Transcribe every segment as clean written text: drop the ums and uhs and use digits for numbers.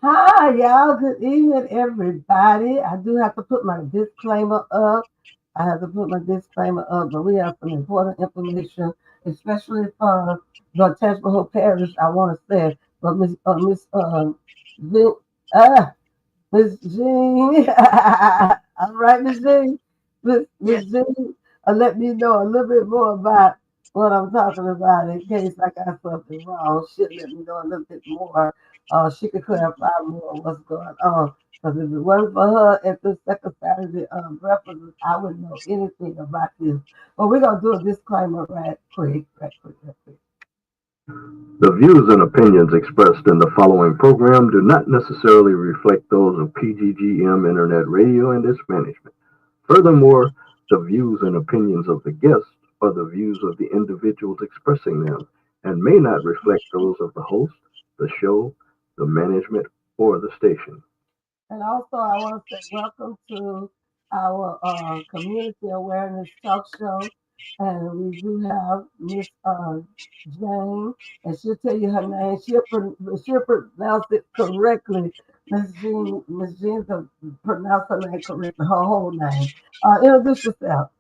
Hi, y'all. Good evening, everybody. I do have to put my disclaimer up. I have to put my disclaimer up, but we have some important information, especially for the Tangible Parish. I want to say, but Jean, uh, Miss Jean, all right, Miss Jean, Miss Yes. Jean, let me know a little bit more about what I'm talking about in case I got something wrong. She'll let me know a little bit more. She could clarify more what's going on. Because if it wasn't for her at the second Saturday breakfast, I wouldn't know anything about this. But we're gonna do a disclaimer right quick. The views and opinions expressed in the following program do not necessarily reflect those of PGGM Internet Radio and its management. Furthermore, the views and opinions of the guests are the views of the individuals expressing them and may not reflect those of the host, the show, the management, or the station. And also, I want to say welcome to our community awareness talk show. And we do have Miss Jane, and she'll tell you her name. She'll pronounce it correctly. Miss Jean can pronounce her name correctly, her whole name. Introduce yourself.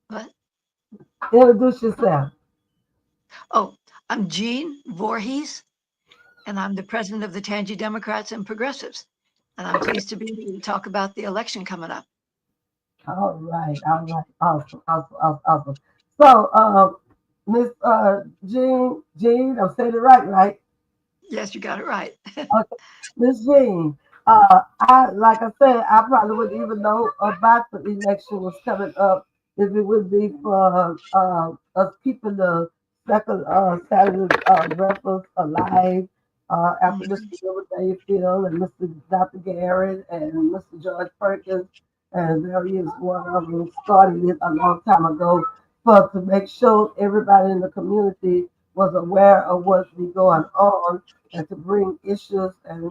What? Introduce yourself. Oh, I'm Jean Voorhees, and I'm the president of the Tangi Democrats and Progressives. And I'm pleased to be here to talk about the election coming up. All right, awesome. So, Miss Jean, I'm saying it right? Yes, you got it right. Okay, Miss Jean, I like I said, I probably wouldn't even know about the election was coming up if it would be for us keeping the second Saturday breakfast alive after Mr. Mhm. Gilbert Dayfield and Mr. Dr. Garrett and Mr. George Perkins and various one of them started it a long time ago for to make sure everybody in the community was aware of what's been going on and to bring issues and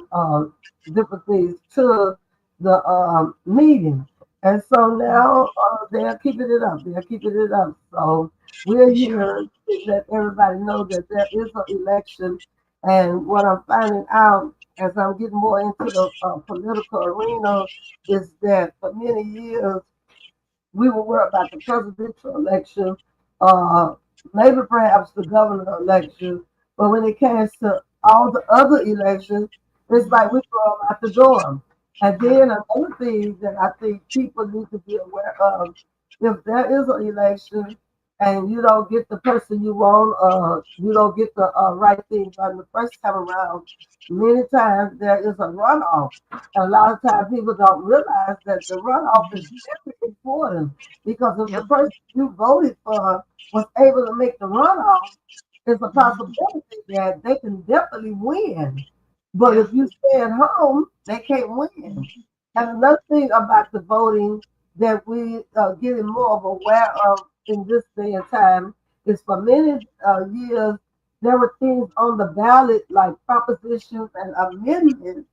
different things to the meeting. And so now they're keeping it up. They're keeping it up. So we're They sure are. here to let everybody know that there is an election. And what I'm finding out as I'm getting more into the political arena is that for many years we were worried about the presidential election, uh, maybe perhaps the governor election, but when it comes to all the other elections, it's like we throw them out the door. And Yep. then another thing that I think people need to be aware of, if there is an election and you don't get the person you want, you don't get the right thing done the first time around, many times there is a runoff. And a lot of times people don't realize that the runoff is Mhm. very important because if the Yep. person you voted for was able to make the runoff, it's a Mhm. possibility that they can definitely win. But Yeah. if you stay at home, they can't win. Mhm. And Yep. another thing about the voting that we are getting more of aware of in this day and time is for many years, there were things on the ballot like propositions and amendments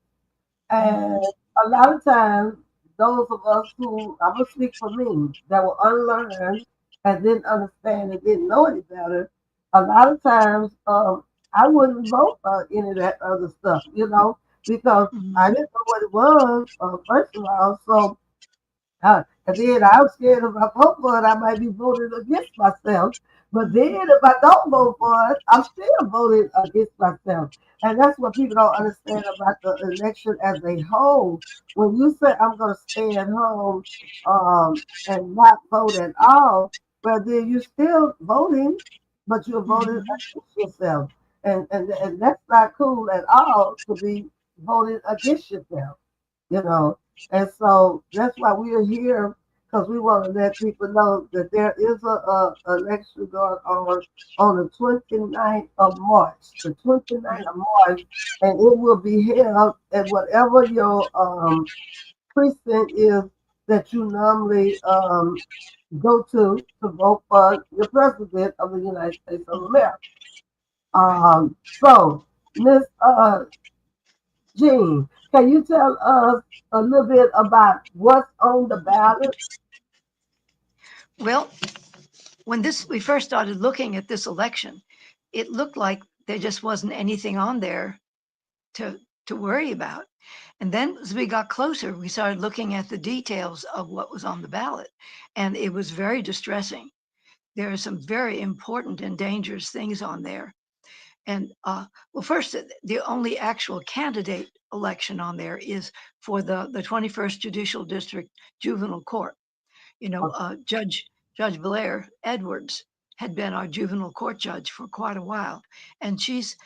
and Mhm. a lot of times, those of us who, I'm going to speak for me, that were unlearned and didn't understand and didn't know any better, a lot of times I wouldn't vote for any of that other stuff, because I Mhm. didn't know what it was, first of all. So and then I was scared if I vote for it, I might be voting against myself. But then if I don't vote for it, I'm still voting against myself. And that's what people don't understand about the election as a whole. When you say I'm going to stay at home and not vote at all, well, then you're still voting, but you're voting Mhm. against yourself. And that's not cool at all to be voting against yourself you know. And so that's why we are here because we want to let people know that there is a election going on the 29th of March, the 29th Yep. of March, and it will be held at whatever your precinct is that you normally go to vote for your president of the United States of Mhm. America. Right. So, Miss Jean, can you tell us a little bit about what's on the ballot? Well, when this we first started looking at this election, it looked like there just wasn't anything on there to worry about. And then as we got closer, we started looking at the details of what was on the ballot, and it was very distressing. There are some very important and dangerous things on there. And well, first, the only actual candidate election on there is for the 21st Judicial District Juvenile Court. You know, Judge Blair Edwards had been our juvenile court judge for quite a while, and she's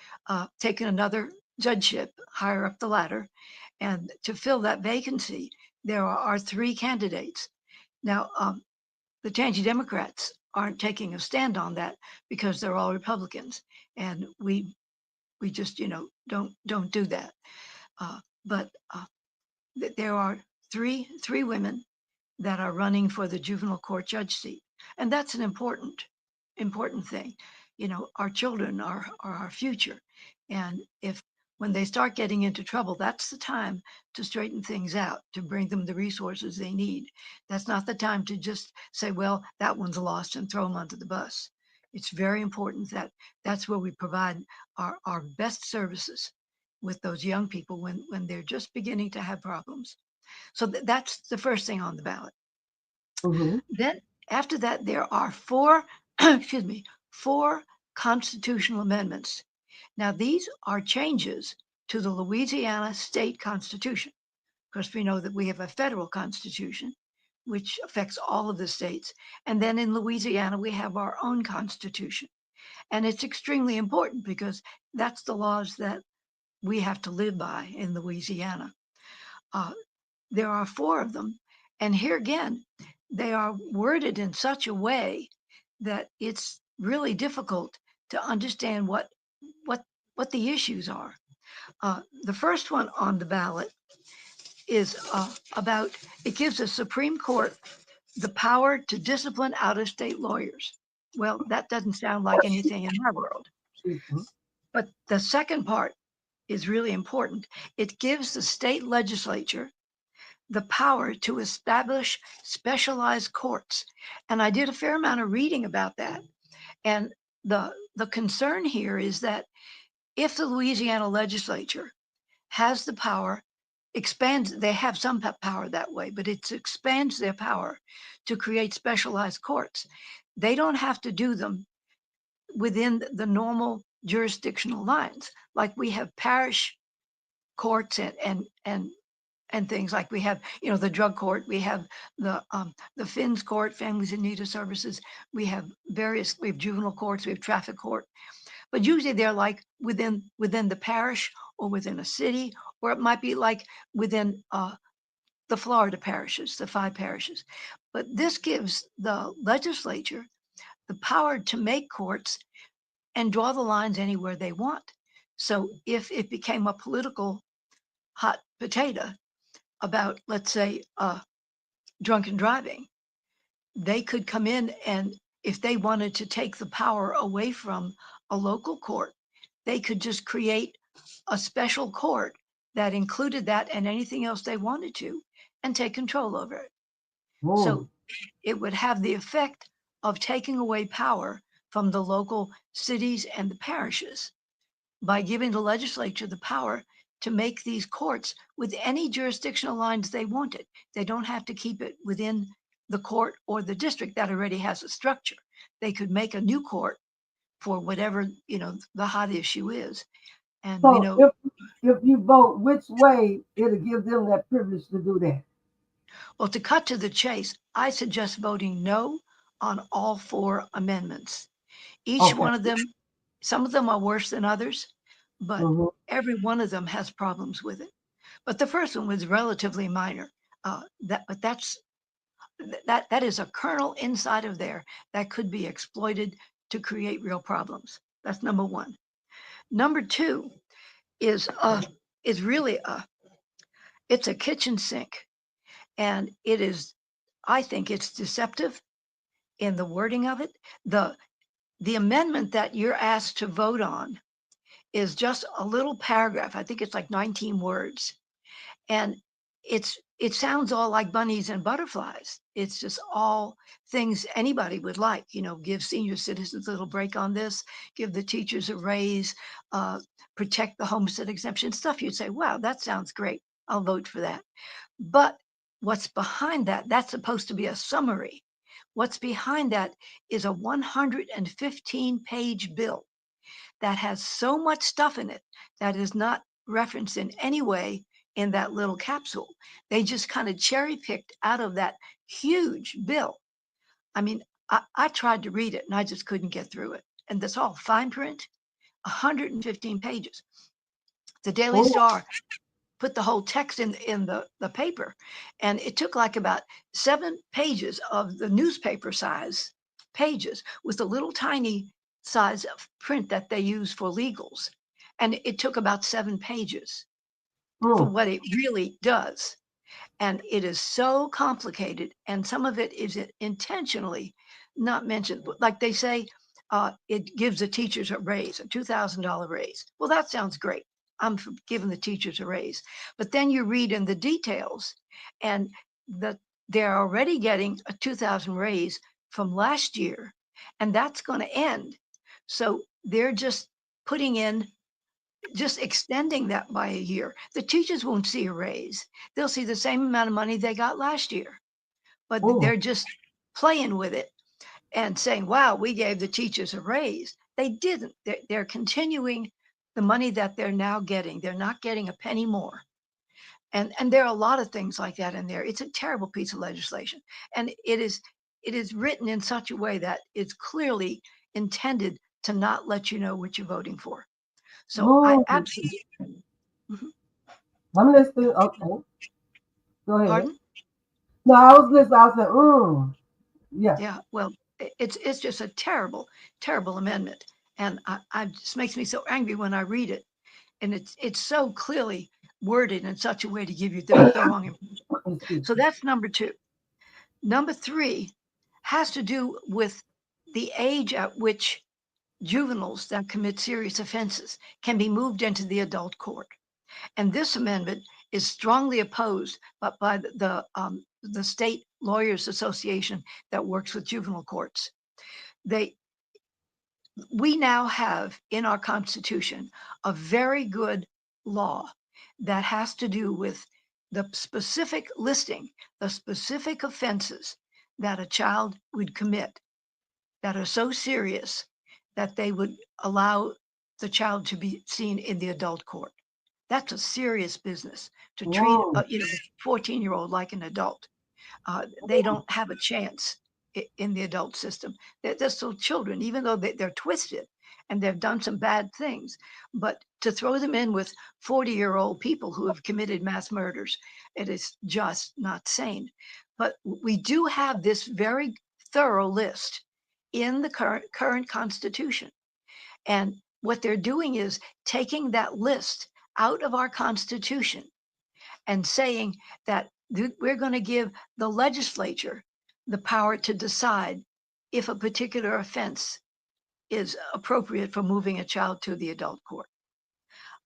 taken another judgeship higher up the ladder. And to fill that vacancy, there are 3 candidates. Now, the Tangy Democrats aren't taking a stand on that because they're all Republicans, and we just don't do that. But there are three women that are running for the juvenile court judge seat, and that's an important thing. You know, our children are our future, and if when they start getting into trouble, that's the time to straighten things out, to bring them the resources they need. That's not the time to just say, well, that one's lost and throw them under the bus. It's very important that that's where we provide our best services with those young people when they're just beginning to have problems. So that's the first thing on the ballot. Mm-hmm. Then after that, there are 4, excuse me, 4 constitutional amendments. Now, these are changes to the Louisiana state constitution. Of course, we know that we have a federal constitution, which affects all of the states. And then in Louisiana, we have our own constitution. And it's extremely important because that's the laws that we have to live by in Louisiana. There are 4 of them. And here again, they are worded in such a way that it's really difficult to understand what the issues are. The first one on the ballot is about, it gives the Supreme Court the power to discipline out-of-state lawyers. Well, that doesn't sound like anything in our world. Mm-hmm. But the second part is really important. It gives the state legislature the power to establish specialized courts. And I did a fair amount of reading about that. And the concern here is that if the Louisiana legislature has the power, expands, they have some power that way, but it expands their power to create specialized courts. They don't have to do them within the normal jurisdictional lines, like we have parish courts and things, like we have, you know, the drug court, we have the FINS court, Families in Need of Services, we have juvenile courts, we have traffic court. But usually they're like within the parish or within a city, or it might be like within the Florida parishes, the 5 parishes. But this gives the legislature the power to make courts and draw the lines anywhere they want. So if it became a political hot potato about, let's say, drunken driving, they could come in, and if they wanted to take the power away from a local court, they could just create a special court that included that and anything else they wanted to, and take control over it. Whoa. So it would have the effect of taking away power from the local cities and the parishes by giving the legislature the power to make these courts with any jurisdictional lines they wanted. They don't have to keep it within the court or the district that already has a structure. They could make a new court for whatever, you know, the hot issue is. And So we know, if you vote which way, it'll give them that privilege to do that. well, to cut to the chase, I suggest voting no on all 4 amendments. Each Okay. one of them, some of them are worse than others, but Mm-hmm. every one of them has problems with it. But the first one was relatively minor. That is a kernel inside of there that could be exploited to create real problems. That's number 1. Number 2 is really it's a kitchen sink, and it is, I think it's deceptive in the wording of it. The amendment that you're asked to vote on is just a little paragraph. I think it's like 19 words, and it sounds all like bunnies and butterflies. It's just all things anybody would like. Give senior citizens a little break on this, give the teachers a raise, protect the homestead exemption stuff. You'd say, wow, that sounds great. I'll vote for that. But what's behind that? That's supposed to be a summary. What's behind that is a 115-page bill that has so much stuff in it that is not referenced in any way in that little capsule. They just kind of cherry picked out of that huge bill. I mean, I tried to read it and I just couldn't get through it. And that's all fine print, 115 pages. The Daily Star put the whole text in the paper, and it took like about 7 pages of the newspaper size pages with a little tiny size of print that they use for legals. And it took about 7 pages for what it really does. And it is so complicated, and some of it is intentionally not mentioned. Like they say, it gives the teachers a raise, a $2,000 raise. Well, that sounds great. I'm for giving the teachers a raise. But then you read in the details, and they're already getting a $2,000 raise from last year, and that's going to end. So they're just extending that by a year. The teachers won't see a raise. They'll see the same amount of money they got last year, but they're just playing with it and saying, wow, we gave the teachers a raise. They didn't. They're continuing the money that they're now getting. They're not getting a penny more. And there are a lot of things like that in there. It's a terrible piece of legislation. And it is written in such a way that it's clearly intended to not let you know what you're voting for. So I absolutely. I'm listening. Okay. Go ahead. Pardon? No, I was listening. I was like, yeah. Yeah. Well, it's just a terrible, terrible amendment. And I just makes me so angry when I read it. And it's so clearly worded in such a way to give you the wrong information. So that's number 2. Number 3 has to do with the age at which juveniles that commit serious offenses can be moved into the adult court. And this amendment is strongly opposed by the State Lawyers Association that works with juvenile courts. We now have in our Constitution a very good law that has to do with the specific listing, the specific offenses that a child would commit that are so serious that they would allow the child to be seen in the adult court. That's a serious business to treat a 14-year-old like an adult. They don't have a chance in the adult system. They're still children, even though they're twisted and they've done some bad things. But to throw them in with 40-year-old people who have committed mass murders, it is just not sane. But we do have this very thorough list in the current Constitution. And what they're doing is taking that list out of our Constitution and saying that we're going to give the legislature the power to decide if a particular offense is appropriate for moving a child to the adult court.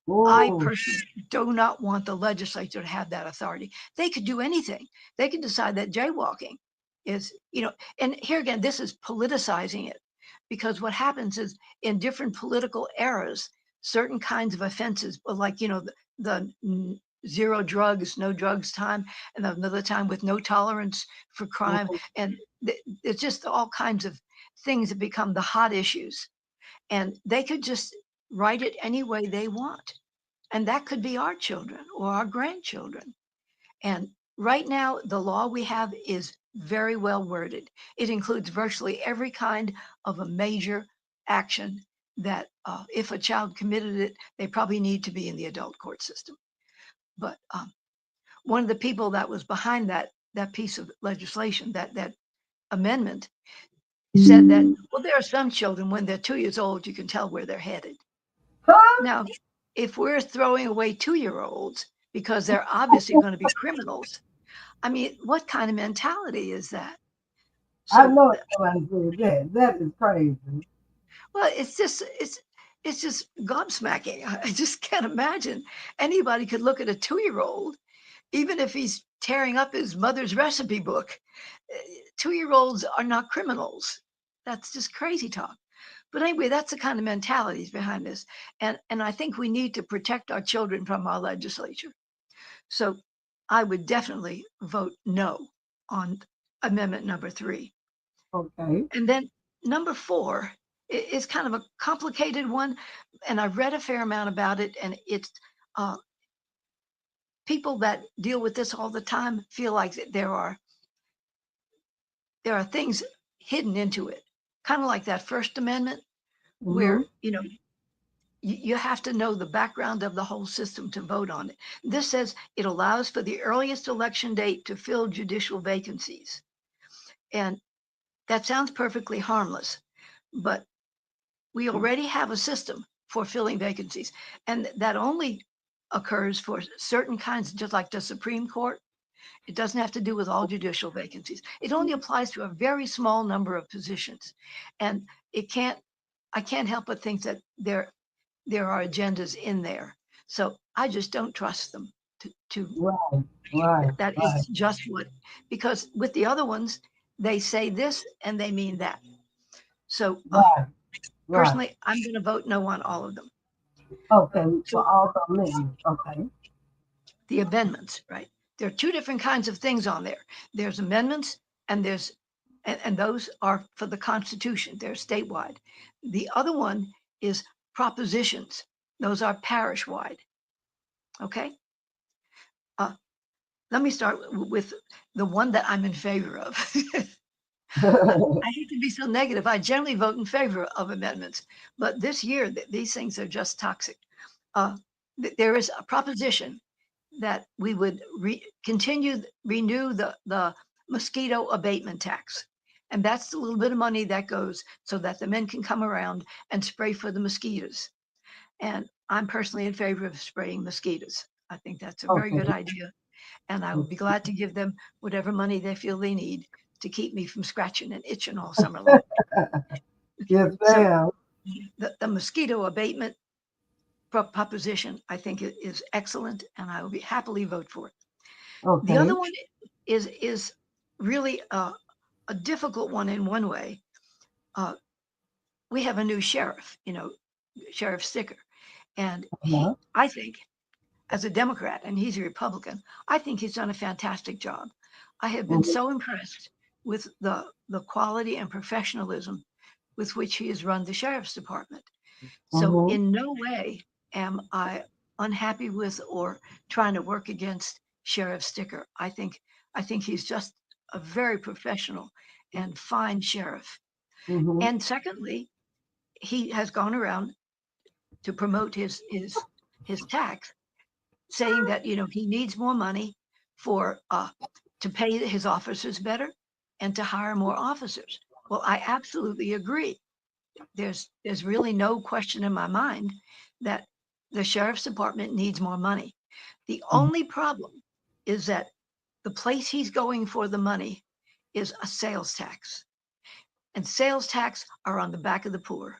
I personally do not want the legislature to have that authority. They could do anything. They could decide that jaywalking is, and here again, this is politicizing it, because what happens is in different political eras, certain kinds of offenses, like, the zero drugs, no drugs time, and another time with no tolerance for crime. And it's just all kinds of things that become the hot issues. And they could just write it any way they want. And that could be our children or our grandchildren. And right now, the law we have is very well worded. It includes virtually every kind of a major action that if a child committed it, they probably need to be in the adult court system. But one of the people that was behind that piece of legislation, that amendment, said that, well, there are some children, when they're 2 years old, you can tell where they're headed. Now, if we're throwing away 2-year-olds because they're obviously going to be criminals, I mean, what kind of mentality is that? So, I know somebody said that. That is crazy. Well, it's just gobsmacking. I just can't imagine anybody could look at a 2-year-old even if he's tearing up his mother's recipe book, 2-year-olds are not criminals. That's just crazy talk. But anyway, that's the kind of mentalities behind this. And I think we need to protect our children from our legislature. So I would definitely vote no on amendment number 3. Okay. And then number 4 is kind of a complicated one. And I've read a fair amount about it. And it's people that deal with this all the time feel like there are things hidden into it, kind of like that First Amendment, where, you have to know the background of the whole system to vote on it. This says it allows for the earliest election date to fill judicial vacancies. And that sounds perfectly harmless, but we already have a system for filling vacancies. And that only occurs for certain kinds, just like the Supreme Court. It doesn't have to do with all judicial vacancies. It only applies to a very small number of positions. And I can't help but think that there are agendas in there. So I just don't trust them Right. that is just what, because with the other ones, they say this and they mean that. So personally, I'm going to vote no on all of them. Okay, for all the amendments. Okay. The amendments, right? There are 2 different kinds of things on there. There's amendments and and those are for the Constitution. They're statewide. The other one is propositions. Those are parish-wide. Okay? Let me start with the one that I'm in favor of. I hate to be so negative. I generally vote in favor of amendments, but this year, these things are just toxic. There is a proposition that we would renew the mosquito abatement tax. And that's the little bit of money that goes so that the men can come around and spray for the mosquitoes. And I'm personally in favor of spraying mosquitoes. I think that's a very good idea. And I would be glad to give them whatever money they feel they need to keep me from scratching and itching all summer long. Yes, ma'am. So the mosquito abatement proposition, I think it is excellent, and I will be happily vote for it. Okay. The other one is really a difficult one in one way. We have a new sheriff, Sheriff Sticker, and I think, as a Democrat, and he's a Republican, I think he's done a fantastic job. I have been so impressed with the quality and professionalism with which he has run the Sheriff's Department. So in no way am I unhappy with or trying to work against Sheriff Sticker. I think he's just a very professional and fine sheriff. And secondly, he has gone around to promote his tax, saying that he needs more money for to pay his officers better and to hire more officers. Well, I absolutely agree. There's really no question in my mind that the Sheriff's Department needs more money. The only problem is that the place he's going for the money is a sales tax. And sales tax are on the back of the poor.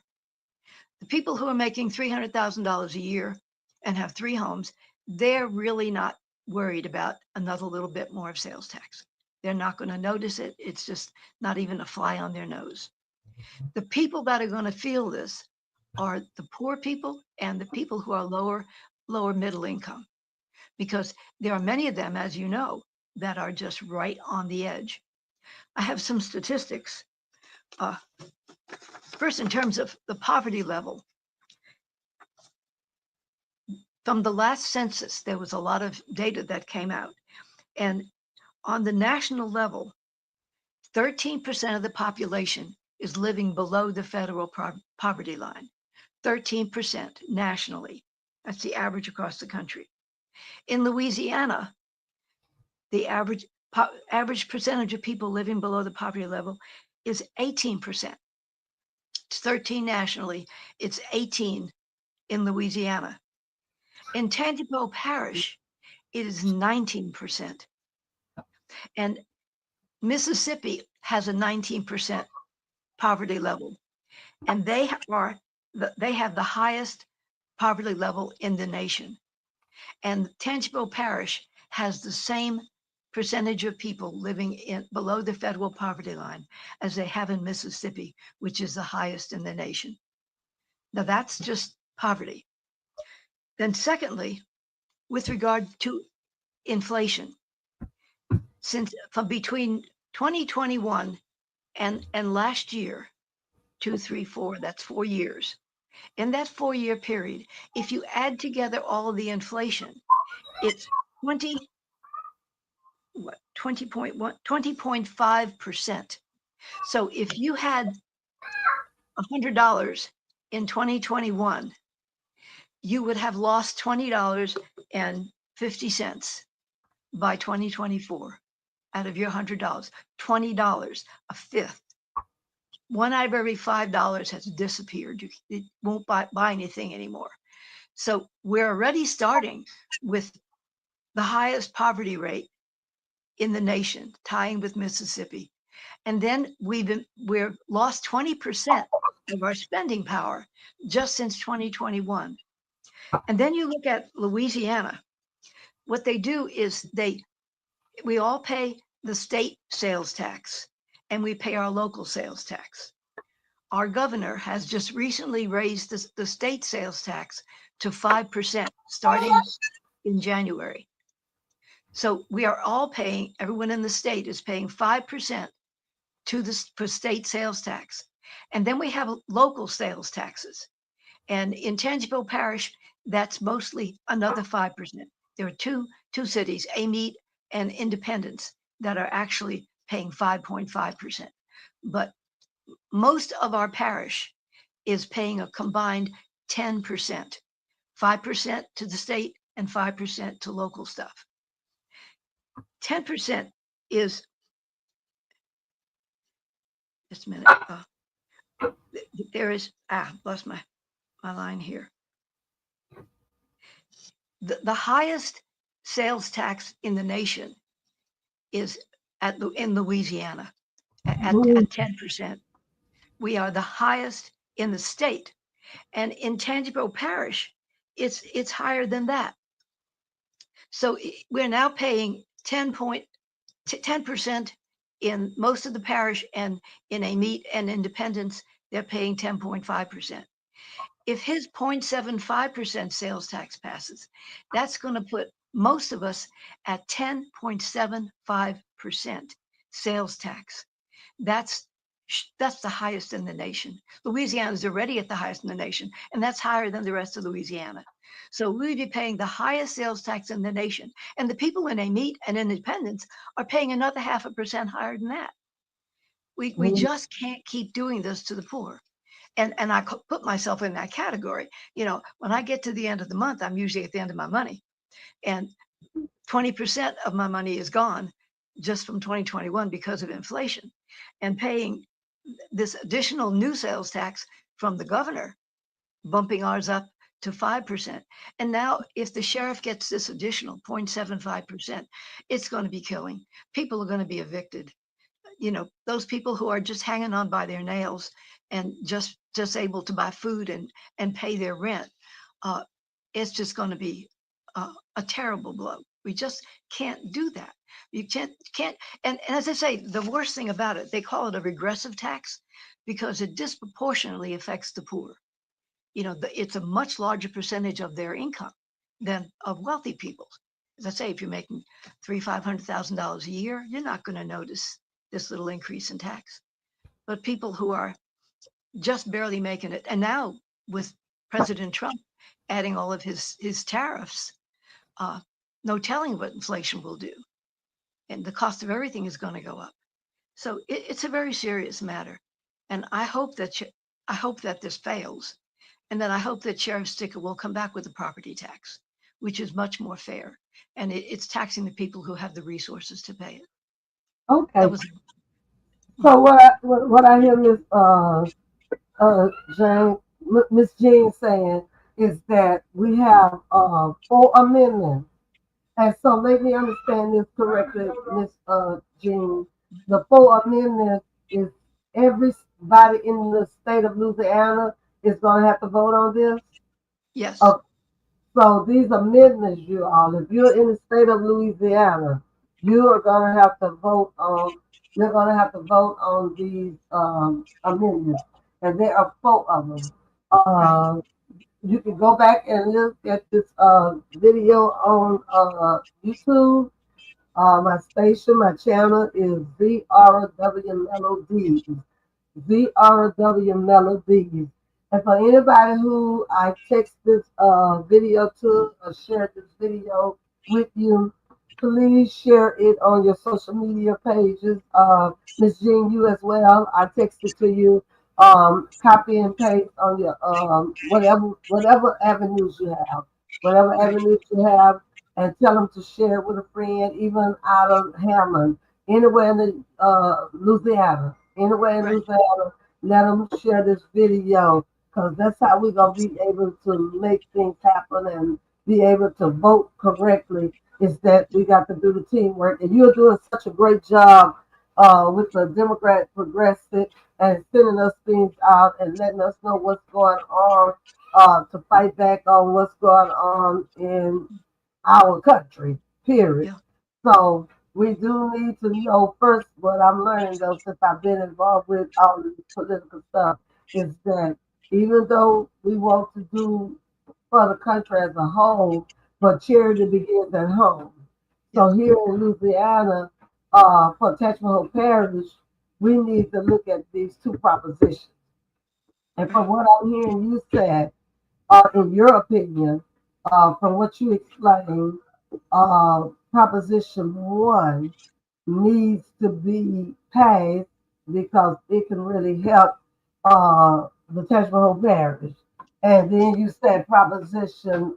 The people who are making $300,000 a year and have 3 homes, they're really not worried about another little bit more of sales tax. They're not going to notice it. It's just not even a fly on their nose. The people that are going to feel this are the poor people and the people who are lower middle income, because there are many of them, as you know, that are just right on the edge. I have some statistics. First, in terms of the poverty level, from the last census, there was a lot of data that came out. And on the national level, 13% of the population is living below the federal poverty line. 13% nationally. That's the average across the country. In Louisiana, the average percentage of people living below the poverty level is 18%. It's 13 nationally. It's 18 in Louisiana. In Tangipahoa Parish, it is 19%. And Mississippi has a 19% poverty level. And they have the highest poverty level in the nation. And Tangipahoa Parish has the same percentage of people living below the federal poverty line as they have in Mississippi, which is the highest in the nation. Now that's just poverty. Then secondly, with regard to inflation, since from between 2021 and last year, 2, 3, 4, that's 4 years. In that 4-year period, if you add together all of the inflation, it's 20.5%. So if you had $100 in 2021, you would have lost $20.50 by 2024 out of your $100. $20, a fifth. One out of every $5 has disappeared. It won't buy anything anymore. So we're already starting with the highest poverty rate in the nation, tying with Mississippi. And then we've lost 20% of our spending power just since 2021. And then you look at Louisiana. What they do is we all pay the state sales tax and we pay our local sales tax. Our governor has just recently raised the state sales tax to 5% starting in January. So we are all paying, everyone in the state is paying 5% for state sales tax. And then we have local sales taxes. And in Tangipahoa Parish, that's mostly another 5%. There are two cities, Amite and Independence, that are actually paying 5.5%. But most of our parish is paying a combined 10%, 5% to the state and 5% to local stuff. 10% is, just a minute, there is, lost my line here. The highest sales tax in the nation is in Louisiana at 10%. We are the highest in the state. And in Tangipahoa Parish, it's higher than that. So we're now paying 10% in most of the parish, and in Amite and Independence, they're paying 10.5%. If his 0.75% sales tax passes, that's going to put most of us at 10.75% sales tax. That's the highest in the nation. Louisiana is already at the highest in the nation, and that's higher than the rest of Louisiana. So we'd be paying the highest sales tax in the nation. And the people in Amite and Independence are paying another 0.5% higher than that. We just can't keep doing this to the poor. And I put myself in that category. You know, when I get to the end of the month, I'm usually at the end of my money. And 20% of my money is gone just from 2021 because of inflation. And paying this additional new sales tax from the governor, bumping ours up to 5%. And now if the sheriff gets this additional 0.75%, it's going to be killing. People are going to be evicted. You know, those people who are just hanging on by their nails and just able to buy food and pay their rent, it's just going to be a terrible blow. We just can't do that. You can't. And as I say, the worst thing about it, they call it a regressive tax because it disproportionately affects the poor. You know, it's a much larger percentage of their income than of wealthy people. As I say, if you're making $300,000-$500,000 a year, you're not going to notice this little increase in tax. But people who are just barely making it, and now with President Trump adding all of his tariffs, no telling what inflation will do. And the cost of everything is going to go up. So it's a very serious matter. And I hope that this fails. And then I hope that Sheriff Sticker will come back with a property tax, which is much more fair. And it's taxing the people who have the resources to pay it. Okay. So what I hear Miss Jean saying is that we have 4 amendments. And so let me understand this correctly, Miss Jean. The 4 amendments is everybody in the state of Louisiana is going to have to vote on this? Yes. So these amendments, you all, if you're in the state of Louisiana, you are going to have to vote on. You're going to have to vote on these amendments, and there are four of them. Right. Uh, you can go back and look at this video on YouTube. My station, my channel is ZRW Melodies. ZRW Melodies. And for anybody who I text this video to or share this video with you, please share it on your social media pages. Miss Jean, you as well. I text it to you. Copy and paste on your whatever avenues you have, whatever Right. avenues you have, and tell them to share it with a friend, even out of Hammond, anywhere in the Louisiana, anywhere in Right. Louisiana. Let them share this video because that's how we're gonna be able to make things happen and be able to vote correctly. Is that we got to do the teamwork, and you're doing such a great job with the Democrat Progressive and sending us things out and letting us know what's going on to fight back on what's going on in our country, period. Yeah. So we do need to know first what I'm learning though, since I've been involved with all this political stuff, is that even though we want to do for the country as a whole, but charity begins at home. Yeah. So here in Louisiana, for Tetchville Parish, we need to look at these two propositions. And Right. from what I'm hearing you said, in your opinion, from what you explained, Proposition 1 needs to be passed because it can really help the Tetchville Parish. And then you said Proposition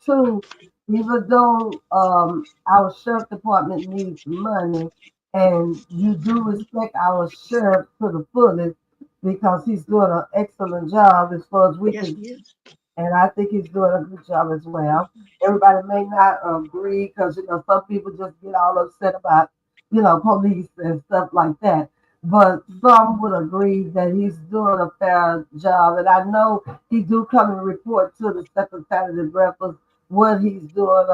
2, even though our sheriff department needs money, and you do respect our sheriff to the fullest because he's doing an excellent job as far as we Yes, can, he is. and I think he's doing a good job as well. Everybody may not agree because some people just get all upset about police and stuff like that. But some would agree that he's doing a fair job, and I know he do come and report to the Secretary of Breakfast what he's doing,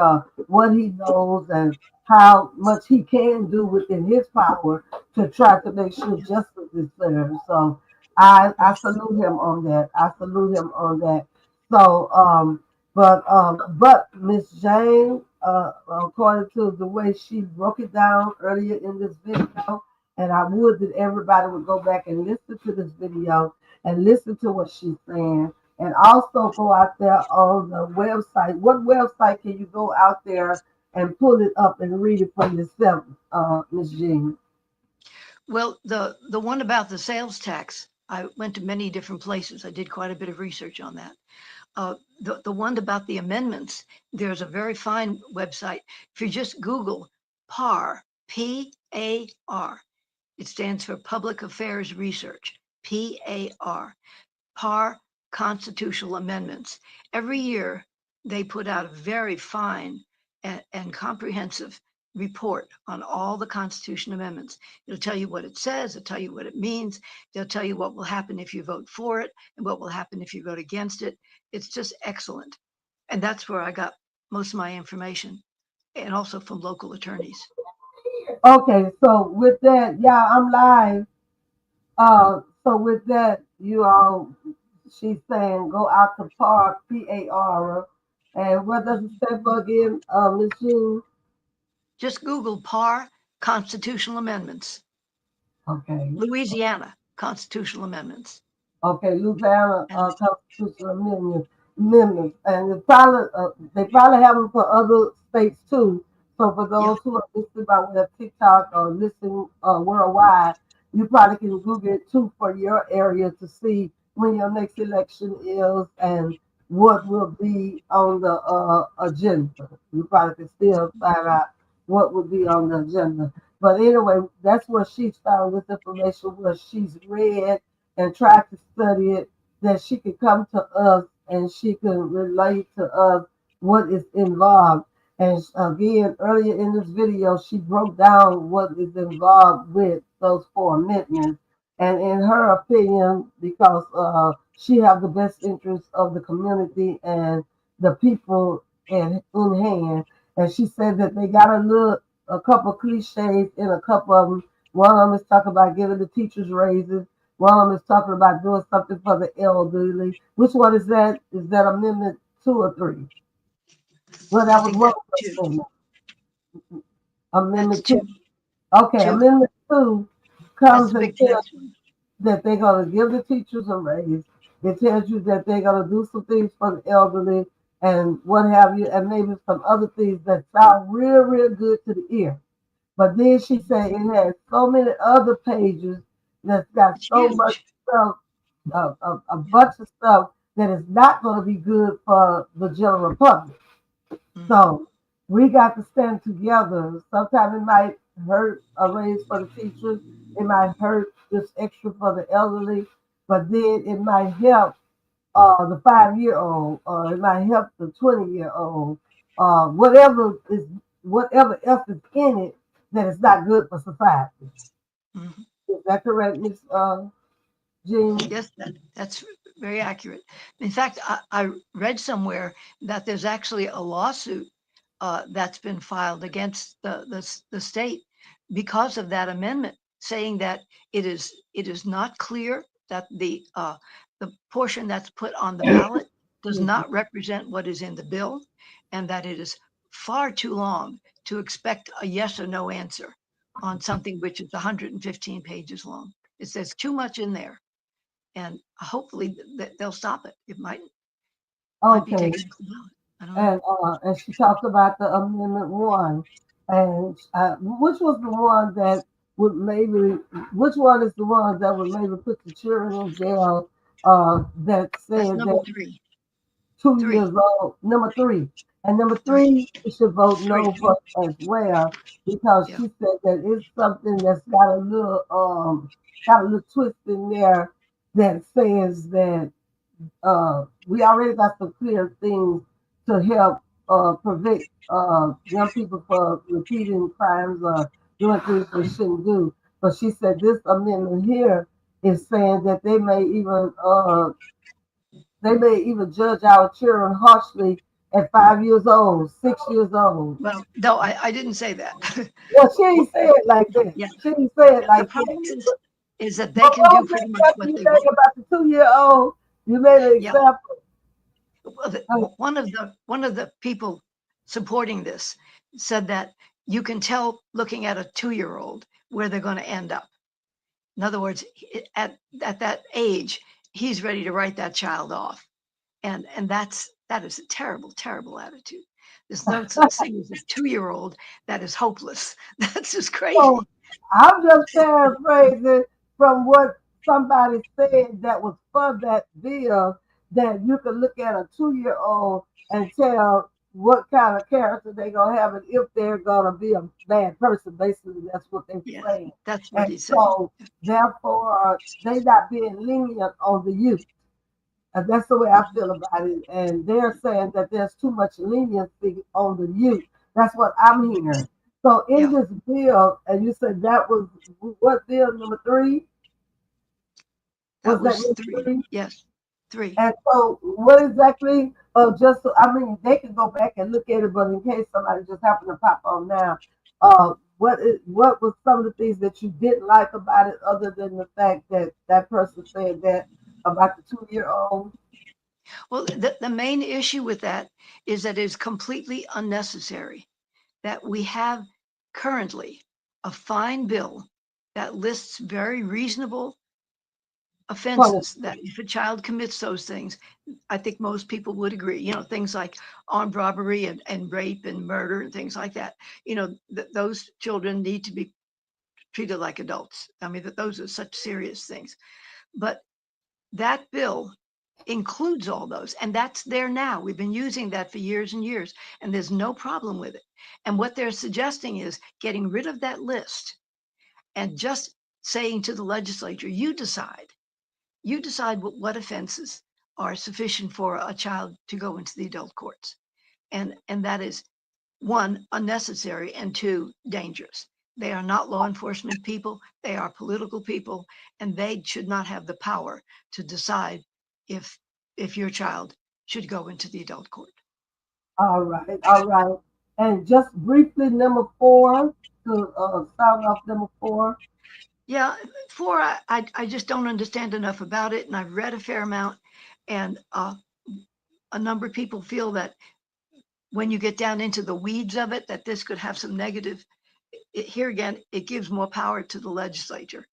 what he knows, and how much he can do within his power to try to make sure justice is served. So I salute him on that. I salute him on that. So, but Miss Jane, according to the way she broke it down earlier in this video, and I would that everybody would go back and listen to this video and listen to what she's saying, and also go out there on the website. What website can you go out there and pull it up and read it for yourself, Miss Jean? Well, the one about the sales tax, I went to many different places. I did quite a bit of research on that. The one about the amendments, there's a very fine website. If you just Google PAR, PAR, it stands for Public Affairs Research, PAR, PAR Constitutional Amendments. Every year, they put out a very fine and comprehensive report on all the Constitution amendments. It'll tell you what it says, it'll tell you what it means, they'll tell you what will happen if you vote for it and what will happen if you vote against it. It's just excellent. And that's where I got most of my information, and also from local attorneys. Okay, so with that, yeah, I'm live. So with that, you all, she's saying go out to park, PAR, and what does it stand for again, Miss Jean? Just Google PAR Constitutional Amendments, Okay, Louisiana Constitutional Amendments. okay, Louisiana And Constitutional Amendments, and they probably have them for other states too. So for yeah, those who are listening by way of TikTok or listening worldwide, you probably can Google it too for your area to see when your next election is and what will be on the agenda. You probably can still find out what will be on the agenda. But anyway, that's where she's found this information, where she's read and tried to study it, that she could come to us and she can relate to us what is involved. And again, earlier in this video, she broke down what is involved with those four amendments. And in her opinion, because she has the best interest of the community and the people in hand. And she said that they got a couple cliches in a couple of them. One of them is talking about giving the teachers raises. One of them is talking about doing something for the elderly. Which one is that? Is that Amendment 2 or 3? Well, I that was think one that's of two. the amendments. That's Amendment 2. two. Okay, Two. Amendment 2 That's comes the and big tells tax one. that they're going to give the teachers a raise. It tells you that they're going to do some things for the elderly and what have you, and maybe some other things that sound real, real good to the ear. But then she said it has so many other pages that's got It's so much huge. stuff, a bunch of stuff that is not going to be good for the general public. Mhm. So we got to stand together. Sometimes it might hurt a raise for the teachers. It might hurt just extra for the elderly, but then it might help the 5-year-old, or it might help the 20-year-old, whatever else is in it that is not good for society. Mhm. Is that correct, Miss Jean? Yes, that's very accurate. In fact, I read somewhere that there's actually a lawsuit that's been filed against the state because of that amendment, saying that it is not clear that the portion that's put on the ballot does Excuse me. not represent what is in the bill, and that it is far too long to expect a yes or no answer on something which is 115 pages long. It says too much in there, and hopefully they'll stop it. It might be Okay, taken off the ballot. I don't know. and she talked about the Amendment 1, and which was the one that would maybe, which one is the one that would maybe put the children in jail? That That's said number that three. 2 years Three. old, number 3, and number Three. 3 we should vote Three. no for as well, because Yeah. she said that it's something that's got a little twist in there that says that we already got some clear things to help prevent young people from repeating crimes or doing things they shouldn't do. But she said this amendment here is saying that they may even judge our children harshly at 5 years old, 6 years old. Well, no, I didn't say that. Well, she Well, ain't say it like that. yeah. She ain't say it The like that. problem is that they But can do what pretty was much that what you they think want. about the 2-year-old? You made an Yeah. example. Well, Uh, one of the people supporting this said that you can tell looking at a 2-year-old where they're going to end up. In other words, at that age, he's ready to write that child off, and that is a terrible, terrible attitude. There's no such thing as a 2-year-old that is hopeless. That's just So crazy. I'm just paraphrasing from what somebody said that was for that bill, that you can look at a 2-year-old and tell what kind of character they're gonna have and if they're gonna be a bad person. Basically, that's what they were Yes, saying. that's what And he's saying. so therefore they not being lenient on the youth. And that's the way I feel about it. And they're saying that there's too much leniency on the youth. That's what I'm hearing. So in Yeah, this bill, and you said that was what bill number 3? that Was that was number three. 3? Yes, three. And so what exactly? Just so, I mean, they can go back and look at it, but in case somebody just happened to pop on now, what was some of the things that you didn't like about it, other than the fact that that person said that about the 2-year-old? Well, the main issue with that is that it is completely unnecessary that we have currently a fine bill that lists very reasonable offenses that if a child commits those things, I think most people would agree, things like armed robbery and rape and murder and things like that. Those children need to be treated like adults. I mean, that those are such serious things. But that bill includes all those, and that's there now. We've been using that for years and years, and there's no problem with it. And what they're suggesting is getting rid of that list and just saying to the legislature, you decide what offenses are sufficient for a child to go into the adult courts. And that is, one, unnecessary, and two, dangerous. They are not law enforcement people, they are political people, and they should not have the power to decide if your child should go into the adult court. All right, all right. And just briefly, number four, to start off number four. Yeah, four, I just don't understand enough about it, and I've read a fair amount, and a number of people feel that when you get down into the weeds of it, that this could have some negative. Here again, it gives more power to the legislature.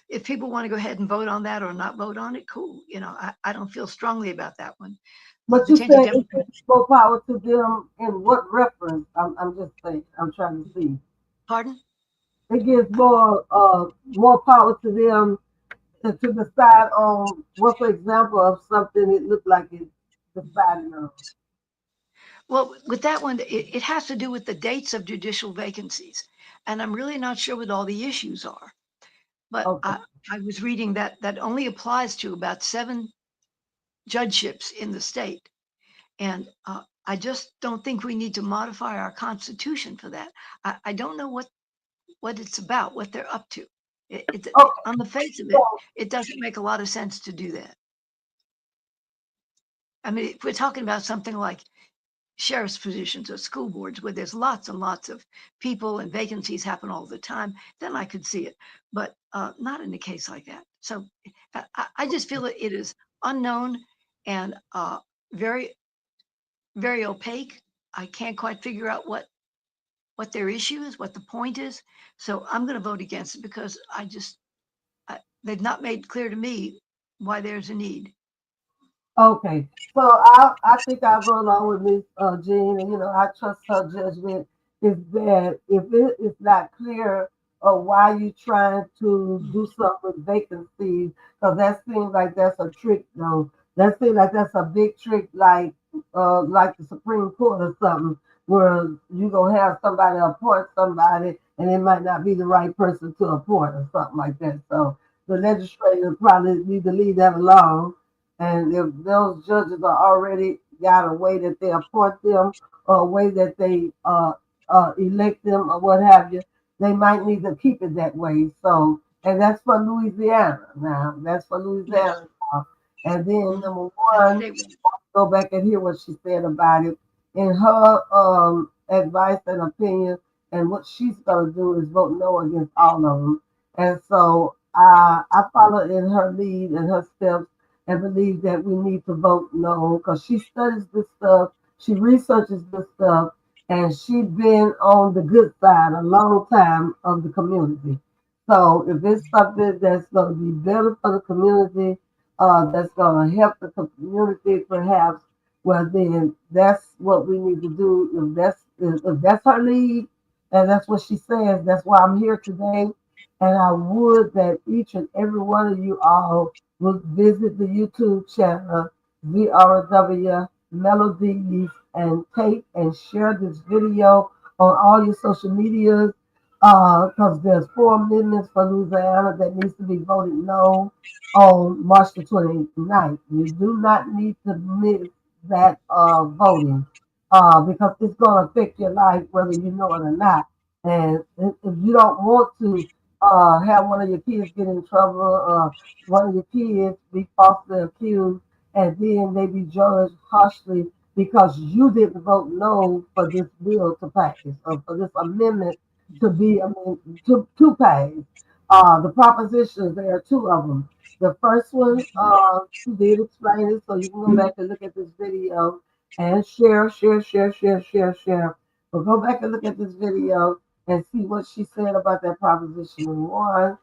If people want to go ahead and vote on that or not vote on it, cool. I don't feel strongly about that one. But The you tainted say it gives Democrats. more power to them in what reference? I'm just saying. I'm trying to see. Pardon? It gives more power to them to decide on what, for example, of something it looked like it's deciding on. Well, with that one, it has to do with the dates of judicial vacancies. And I'm really not sure what all the issues are. But Okay. I was reading that that only applies to about 7 judgeships in the state. And I just don't think we need to modify our constitution for that. I don't know what it's about, what they're up to. Okay. On the face of it, So, it doesn't make a lot of sense to do that. I mean, if we're talking about something like sheriff's positions or school boards where there's lots and lots of people and vacancies happen all the time, then I could see it. But not in a case like that. So I just feel that it is unknown and very, very opaque. I can't quite figure out what their issue is, what the point is. So I'm going to vote against it because they've not made clear to me why there's a need. okay. So I think I'll go along with Miss Jean, and I trust her judgment. Is that if it is not clear of why you trying to do something with vacancies, because that seems like that's a trick, though. That seems like that's a big trick, like the Supreme Court or something, where you gonna have somebody appoint somebody, and it might not be the right person to appoint or something like that. So the legislature probably need to leave that alone, and if those judges are already got a way that they appoint them or a way that they elect them or what have you, they might need to keep it that way. So, and that's for Louisiana now. That's for Yes. Louisiana now. And then Mhm. number That's one, state. go back and hear what she said about it. In her advice and opinion, and what she's going to do is vote no against all of them. And so I follow in her lead and her steps and believe that we need to vote no because she studies this stuff, she researches this stuff, and she's been on the good side a long time of the community. So if it's something that's going to be better for the community, that's going to help the community perhaps, well then that's what we need to do. If that's her lead and that's what she says, that's why I'm here today. And I would that each and every one of you all would visit the YouTube channel ZRW Melodies and take and share this video on all your social medias because there's 4 amendments for Louisiana that needs to be voted no on March the 29th. You do not need to miss that voting because it's going to affect your life whether you know it or not. And if you don't want to have one of your kids get in trouble, one of your kids be falsely accused, and then they be judged harshly because you didn't vote no for this bill to pass or for this amendment to be to pass. The propositions, there are 2 of them. The first one, she did explain it, so you can go back and look at this video and share, share, share, share, share, share. But go back and look at this video and see what she said about that proposition. And one,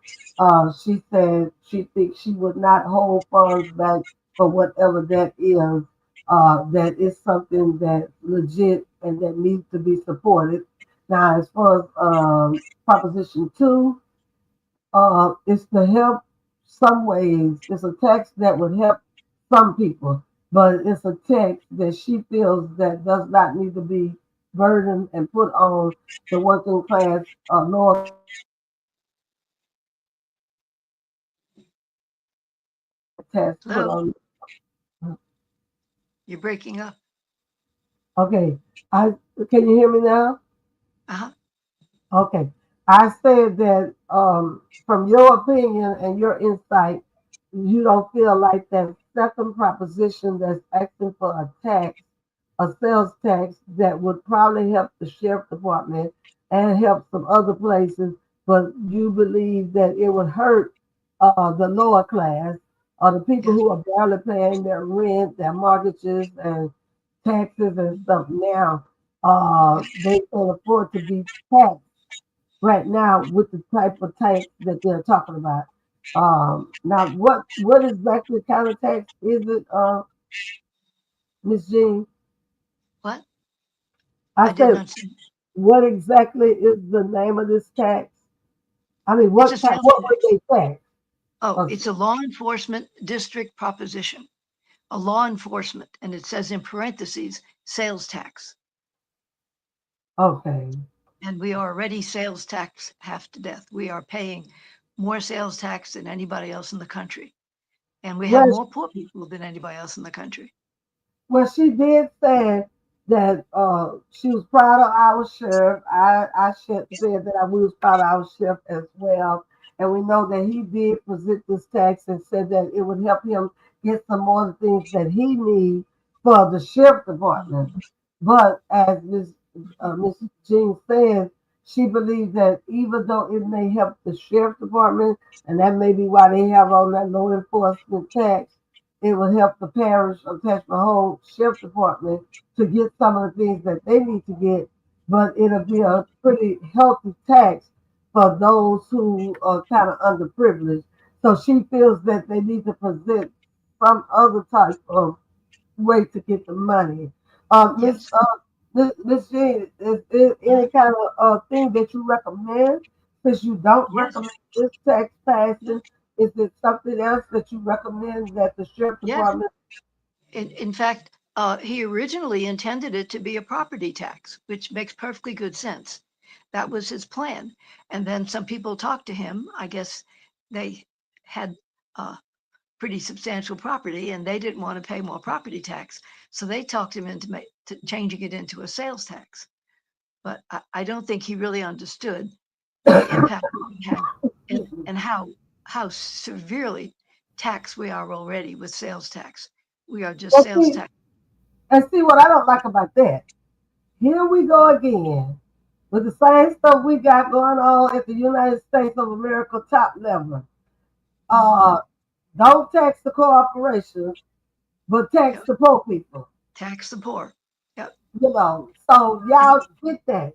she said she thinks she would not hold funds back for whatever that is. That is something that legit and that needs to be supported. Now, as far as Proposition 2, is to help some ways. It's a text that would help some people, but it's a text that she feels that does not need to be burdened and put on the working class, lower tax put Hello, on. you're breaking up. Okay, I can you hear me now? Uh-huh. Okay, I said that from your opinion and your insight, you don't feel like that second proposition that's asking for a tax a sales tax that would probably help the sheriff department and help some other places, but you believe that it would hurt the lower class or the people Yes. who are barely paying their rent, their mortgages, and taxes and stuff now. They can afford to be taxed right now with the type of tax that they're talking about. Now, what exactly kind of tax is it, Miss Jean? What? I I did said, not see. what exactly is the name of this tax? I mean, It's a what tax? sales What would tax. they tax? Oh, Uh, it's a law enforcement district proposition, a law enforcement, and it says in parentheses, sales tax. Okay. And we are already sales tax half to death. We are paying more sales tax than anybody else in the country. And we have Well, more poor people than anybody else in the country. well, she did say that she was proud of our sheriff. I should Yeah. said that we was proud of our sheriff as well. And we know that he did present this tax and said that it would help him get some more things that he needs for the sheriff department. But as Miss Jean said, she believes that even though it may help the sheriff department, and that may be why they have on that law enforcement tax, it will help the parish of Home Sheriff Department to get some of the things that they need to get, but it'll be a pretty healthy tax for those who are kind of underprivileged. So she feels that they need to present some other type of way to get the money. Miss Yes. Miss Jean, is there any kind of thing that you recommend? Since you don't Yes. recommend this tax passing, is it something else that you recommend that the sheriff Yeah. department? In fact, he originally intended it to be a property tax, which makes perfectly good sense. That was his plan. And then some people talked to him. I guess they had pretty substantial property and they didn't want to pay more property tax. So they talked him into changing it into a sales tax. But I don't think he really understood the impact it would have and how severely taxed we are already with sales tax. We are just And sales see, tax. and see what I don't like about that. Here we go again with the same stuff we got going on at the United States of America top level. Mhm. Uh, don't tax the corporations, but tax Yep. the poor people. Tax the poor. Yep. So And y'all get that.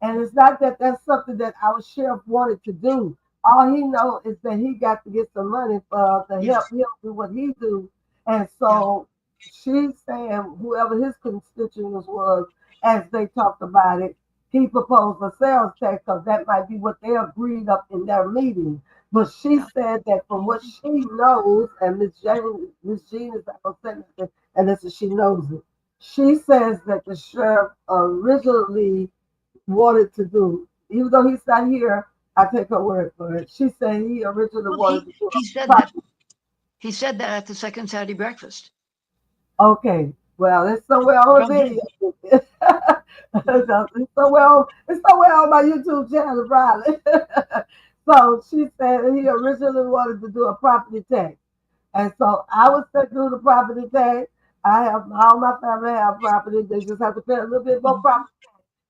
And it's not that that's something that our sheriff wanted to do. All he know is that he got to get some money for to help yes. him do what he do. And Yeah. so she's saying whoever his constituents was, as they talked about it, he proposed a sales tax because that might be what they agreed up in their meeting. But she Yeah. said that from what she knows, and Miss Jean is not gonna say nothing unless she knows it. She says that the sheriff originally wanted to do, even though he's not here, I take her word for it. She said he originally Well, wanted to do he a said that. property. He said that at the second Saturday breakfast. Okay, well, it's somewhere on From the video. him. It's somewhere on my YouTube channel, probably. So she said he originally wanted to do a property tax. And so I was set through the property tax. I have all my family have property. They just have to pay a little bit more property.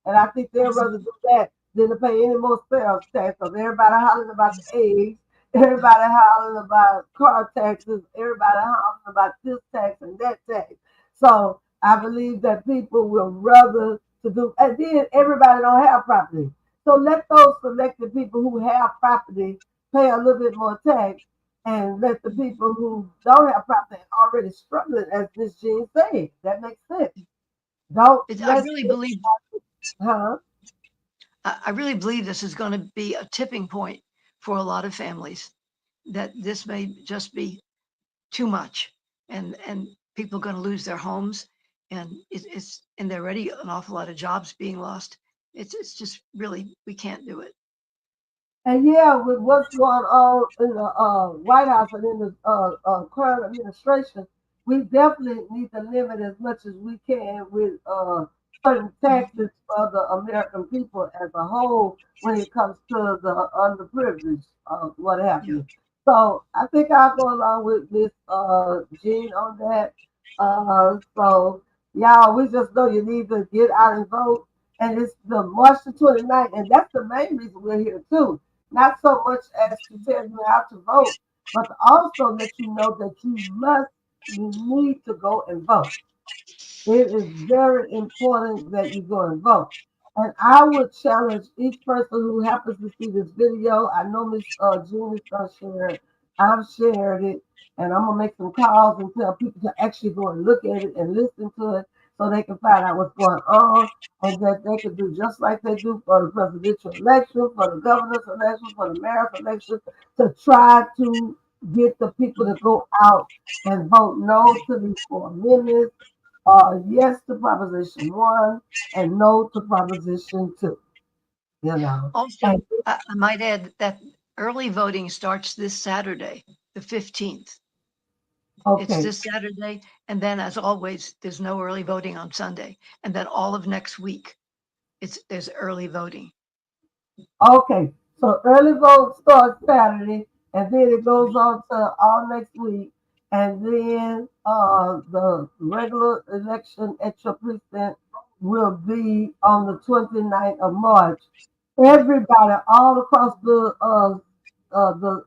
And I think they'd rather do that than to pay any more sales tax. Because everybody hollering about the eggs, everybody hollering about car taxes, everybody hollering about this tax and that tax. So I believe that people will rather to do, and then everybody don't have property. So let those selected people who have property pay a little bit more tax and let the people who don't have property and already struggling, as Miss Jean said, that makes sense. Don't I let, really believe. huh? I really believe this is going to be a tipping point for a lot of families. That this may just be too much, and people are going to lose their homes, and and there are already an awful lot of jobs being lost. It's just really we can't do it. And yeah, with what's going on in the White House and in the current administration, we definitely need to limit as much as we can with certain taxes for the American people as a whole when it comes to the underprivileged, what have Yeah. you. So I think I'll go along with Miss Jean on that. So Y'all, we just know you need to get out and vote. And it's the March the 29th, and that's the main reason we're here too. Not so much as to tell you how to vote, but to also let you know that you need to go and vote. It is very important that you go and vote. And I would challenge each person who happens to see this video. I know Miss Jean is going to share it. I've shared it. And I'm going to make some calls and tell people to actually go and look at it and listen to it so they can find out what's going on and that they can do just like they do for the presidential election, for the governor's election, for the mayor's election, to try to get the people to go out and vote no to these 4 amendments, yes to Proposition 1 and no to Proposition 2, you know. Also, And I might add that early voting starts this Saturday, the 15th. It's okay, this Saturday, and then as always, there's no early voting on Sunday, and then all of next week, there's early voting. okay. So early vote starts Saturday and then it goes on to all next week. And then the regular election at your precinct will be on the 29th of March. Everybody all across the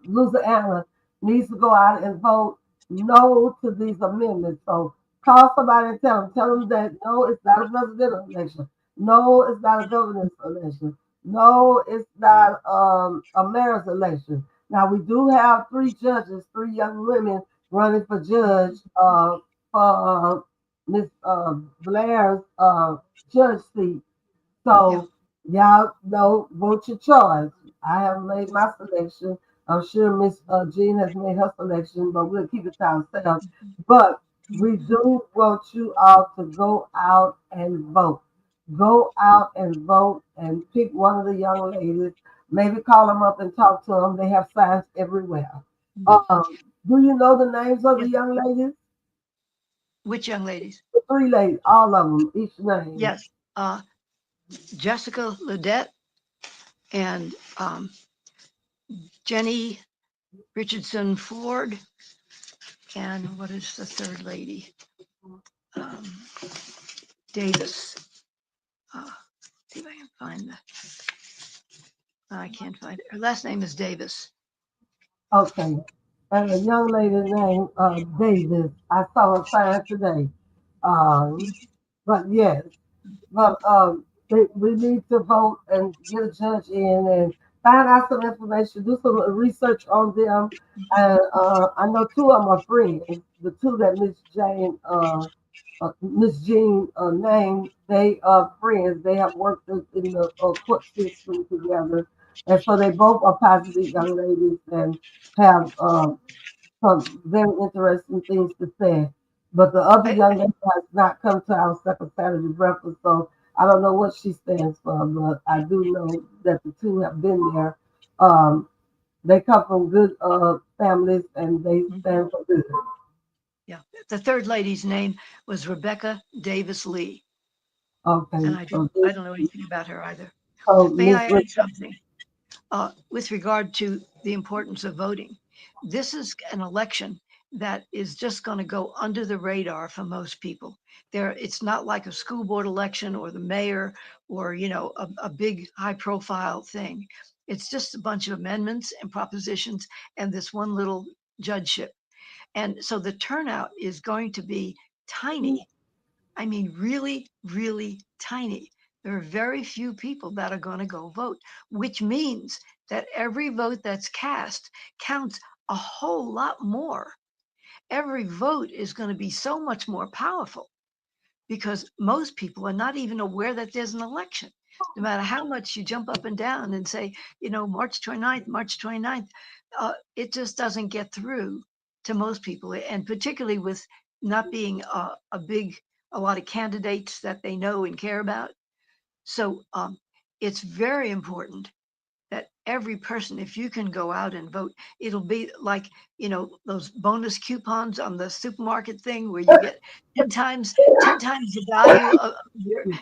Louisiana needs to go out and vote no to these amendments. So call somebody and tell them that no, it's not a presidential election. No, it's not a governor's election. No, it's not a mayor's election. Now we do have 3 judges, 3 young women running for judge for Miss Blair's judge seat. Yeah. So y'all know, vote your choice. I have made my selection. I'm sure Miss Jean has made her selection, but we'll keep it to ourselves. But we do want you all to go out and vote. Go out and vote and pick one of the young ladies. Maybe call them up and talk to them. They have signs everywhere. Do you know the names of the Yes. young ladies? Which young ladies? The 3 ladies, all of them, each name. Yes. Jessica Ludette and Jenny Richardson Ford. And what is the third lady? Um, Davis. See if I can find the. I can't find it. Her last name is Davis. Okay. And a young lady named Davis. I saw her sign today. Um, but yes, but we need to vote and get a judge in and find out some information, do some research on them. And I know 2 of them are friends. The 2 that Miss Jean named, they are friends. They have worked in the court system together. And so they both are positive young ladies and have some very interesting things to say. But the other I, young lady has not come to our second Saturday breakfast, so I don't know what she stands for, but I do know that the 2 have been there. Um, they come from good families and they stand for good. yeah. The third lady's name was Rebecca Davis Lee. And Okay, I don't know anything about her either. so May Miss I add something? With regard to the importance of voting. This is an election that is just going to go under the radar for most people. It's not like a school board election or the mayor or a big high profile thing. It's just a bunch of amendments and propositions and this one little judgeship. And so the turnout is going to be tiny. I mean, really, really tiny. There are very few people that are going to go vote, which means that every vote that's cast counts a whole lot more. Every vote is going to be so much more powerful because most people are not even aware that there's an election. No matter how much you jump up and down and say, March 29th, March 29th, it just doesn't get through to most people. And particularly with not being a lot of candidates that they know and care about. So it's very important that every person, if you can go out and vote, it'll be like, those bonus coupons on the supermarket thing where you get 10 times the value of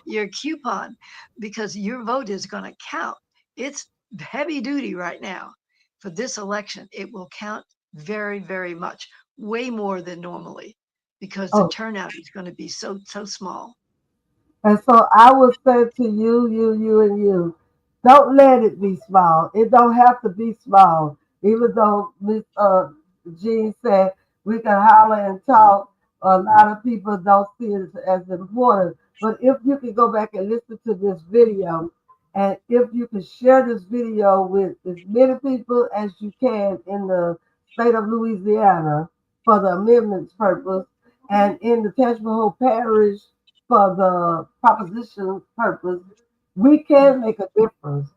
your coupon because your vote is going to count. It's heavy duty right now for this election. It will count very, very much, way more than normally. because the Oh, turnout is going to be so small. and so I would say to you, and you, don't let it be small. It don't have to be small. Even though Miss Jean said we can holler and talk, a lot of people don't see it as important. But if you can go back and listen to this video, and if you can share this video with as many people as you can in the state of Louisiana for the amendments purpose, and in the Tangipahoa Parish for the proposition purpose, we can make a difference.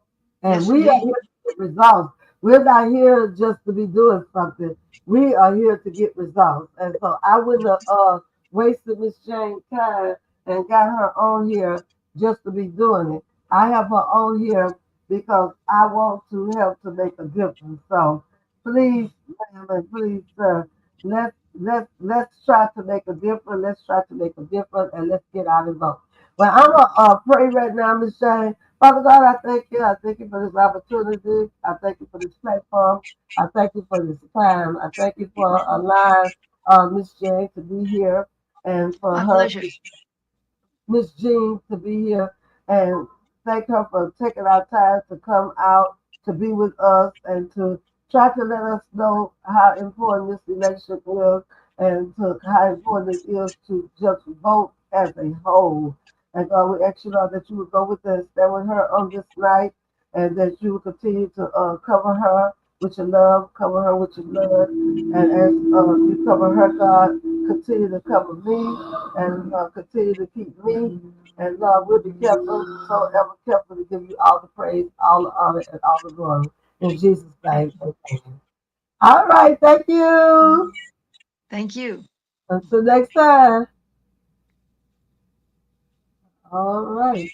And Yes, we are indeed. here to get results. We're not here just to be doing something. We are here to get results. And so I wouldn't have wasted Miss Jane's time and got her on here just to be doing it. I have her on here because I want to help to make a difference. So please, ma'am, and please, sir, let's try to make a difference. Let's try to make a difference, and let's get out and vote. Well, I'm gonna pray right now, Miss Shane. Father God, I thank you. I thank you for this opportunity. I thank you for this platform. I thank you for this time. I thank you for allowing Miss Jane to be here and for My her pleasure. Miss Jean to be here, and thank her for taking our time to come out to be with us and to try to let us know how important this election is and to how important it is to just vote as a whole. And God, we ask you, Lord, that you would go with us, stand with her on this night, and that you would continue to cover her with your love, cover her with your blood, and as you cover her, God, continue to cover me and continue to keep me. And Lord, we'll be careful, so ever careful to give you all the praise, all the honor, and all the glory. In Jesus' name, amen. All right, thank you. Thank you. Until next time. All right.